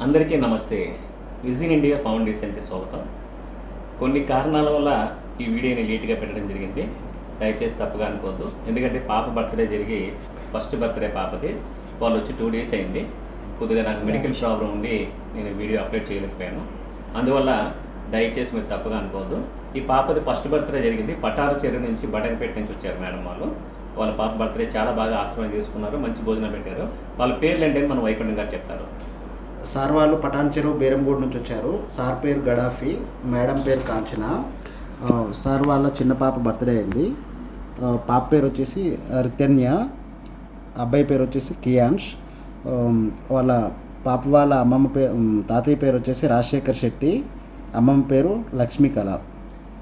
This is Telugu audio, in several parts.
అందరికీ నమస్తే. విజిన్ ఇండియా ఫౌండేషన్కి స్వాగతం. కొన్ని కారణాల వల్ల ఈ వీడియోని లేట్గా పెట్టడం జరిగింది. దయచేసి తప్పుగా అనుకోవద్దు. ఎందుకంటే పాప బర్త్డే జరిగి ఫస్ట్ బర్త్డే పాపది. వాళ్ళు వచ్చి 2 days అయింది. కొద్దిగా నాకు మెడికల్ ప్రాబ్లం ఉండి నేను వీడియో అప్లోడ్ చేయలేకపోయాను. అందువల్ల దయచేసి మీరు తప్పుగా అనుకోవద్దు. ఈ పాపది ఫస్ట్ బర్త్డే జరిగింది. పటారు చెరువు నుంచి బటన్పేట నుంచి వచ్చారు మేడం వాళ్ళు. వాళ్ళ పాప బర్త్డే చాలా బాగా ఆశ్రమం చేసుకున్నారు, మంచి భోజనం పెట్టారు. వాళ్ళ పేర్లు ఏంటని మన వైకుంఠం గారు చెప్తారు. సార్ వాళ్ళు పటాన్ చెరువు బేరంగూడ్ నుంచి వచ్చారు. సార్ పేరు గడాఫీ, మేడం పేరు కాంచన. సార్ వాళ్ళ చిన్న పాప బర్త్డే అయింది. పాప పేరు వచ్చేసి రితన్య, అబ్బాయి పేరు వచ్చేసి కియాన్ష్. వాళ్ళ పాప వాళ్ళ అమ్మమ్మ పేరు, తాతయ్య పేరు వచ్చేసి రాజశేఖర్ శెట్టి, అమ్మమ్మ పేరు లక్ష్మీకళ.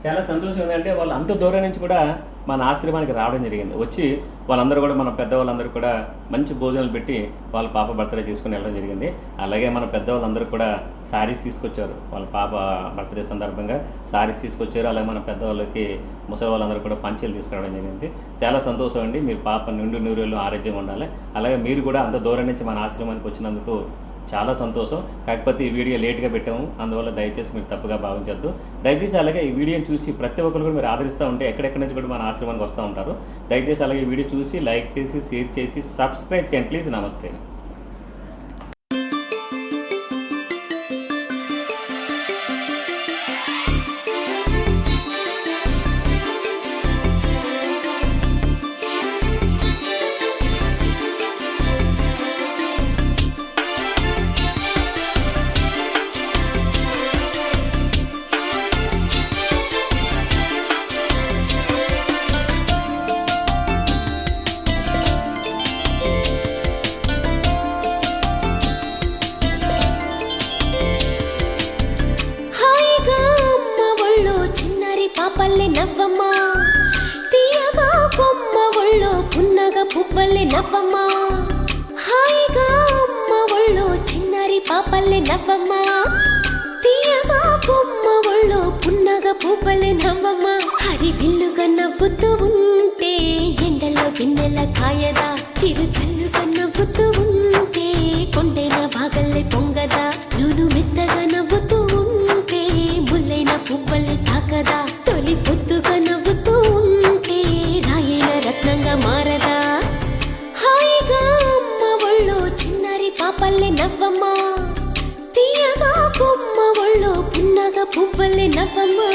చాలా సంతోషం ఏంటంటే వాళ్ళు అంత దూరం నుంచి కూడా మన ఆశ్రమానికి రావడం జరిగింది. వచ్చి వాళ్ళందరూ కూడా మన పెద్దవాళ్ళందరూ కూడా మంచి భోజనాలు పెట్టి వాళ్ళ పాప బర్త్డే చేసుకుని వెళ్ళడం జరిగింది. అలాగే మన పెద్దవాళ్ళందరూ కూడా శారీస్ తీసుకొచ్చారు. వాళ్ళ పాప బర్త్డే సందర్భంగా శారీస్ తీసుకొచ్చారు. అలాగే మన పెద్దవాళ్ళకి ముసలి వాళ్ళందరూ కూడా పంచీలు తీసుకురావడం జరిగింది. చాలా సంతోషం అండి. మీరు పాప నిండు నూరేళ్ళు ఆరోగ్యంగా ఉండాలి. అలాగే మీరు కూడా అంత దూరం నుంచి మన ఆశ్రమానికి వచ్చినందుకు చాలా సంతోషం. కాకపోతే ఈ వీడియో లేట్గా పెట్టాము, అందువల్ల దయచేసి మీరు తప్పుగా భావించద్దు. దయచేసి అలాగే ఈ వీడియోని చూసి ప్రతి ఒక్కరు కూడా మీరు ఆదరిస్తూ ఉంటే ఎక్కడెక్కడి నుంచి కూడా మన ఆశ్రమానికి వస్తూ ఉంటారు. దయచేసి అలాగే ఈ వీడియో చూసి లైక్ చేసి షేర్ చేసి సబ్స్క్రైబ్ చేయండి ప్లీజ్. నమస్తే. పాపల్లె నవ్వమ్మా, తీయగా కొమ్మ ఒళ్ళో పున్నగ పువ్వల్లె నవ్వమ్మా. హాయిగా అమ్మ ఒళ్ళో చిన్నారి పాపల్లె నవ్వమ్మా, తీయగా కొమ్మ ఒళ్ళో పున్నగ పువ్వల్లె నవ్వమ్మా. హరి విల్లుగా నవ్వుతూ ఉంటే ఎండలో వెన్నెల కాయదా, చిరు చల్లుగా నవ్వుతూ ఉంటే కొండైన వాగల్లె పొంగదా. నూను మెత్తగా నవ్వుతూ ఉంటే ముల్లైన పువ్వల్లె తాకదా. తొలి పొద్దుగా నవ్వుతూ ఉంటే రాయైన రత్నంగా మారదా. హాయిగా అమ్మ ఒళ్ళో చిన్నారి పాపల్లె నవ్వమ్మా, తీయగా కొమ్మ ఒళ్ళో పున్నగ పువ్వల్లె నవ్వమ్మా.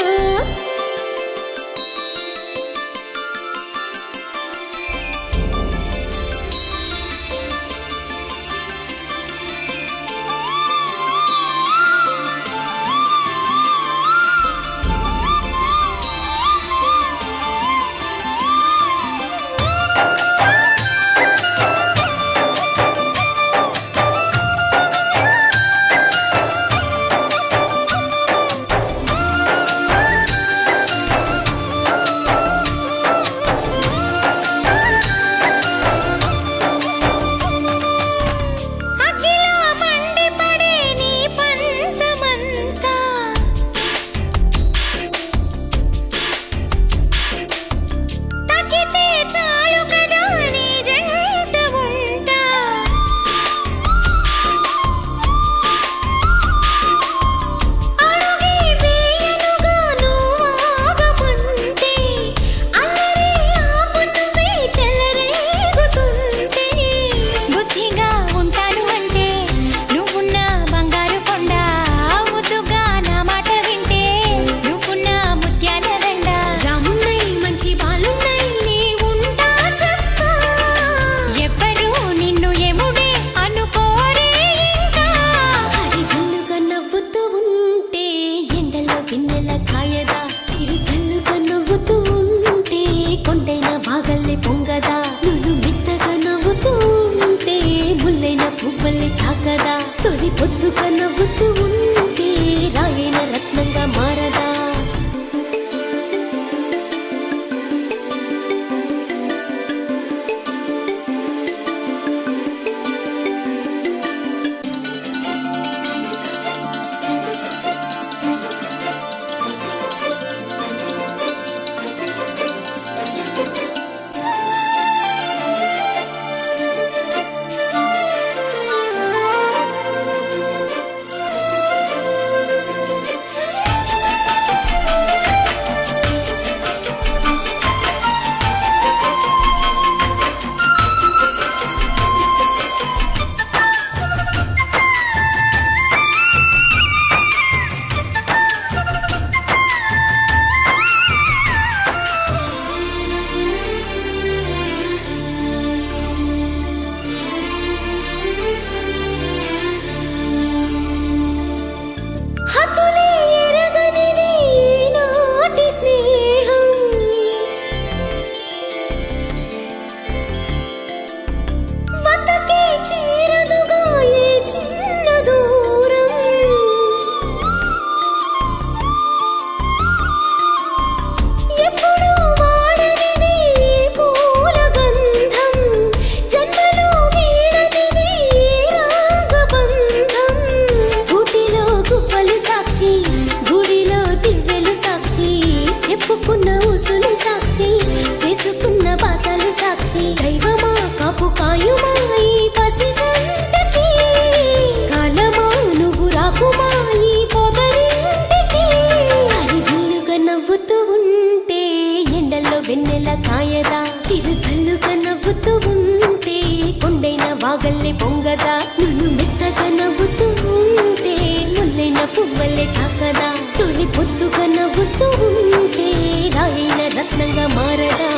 వెన్నెల కాయదా చిరు జల్లుగా నవ్వుతూ ఉంటే కొండైన వాగల్లే పొంగదా నువ్వు మెత్తగా నవ్వుతూ ఉంటే ముల్లైన పువ్వల్లే తాకదా తొలి పొత్తుగా నవ్వుతూ ఉంటే రాయైన రత్నంగా మారదా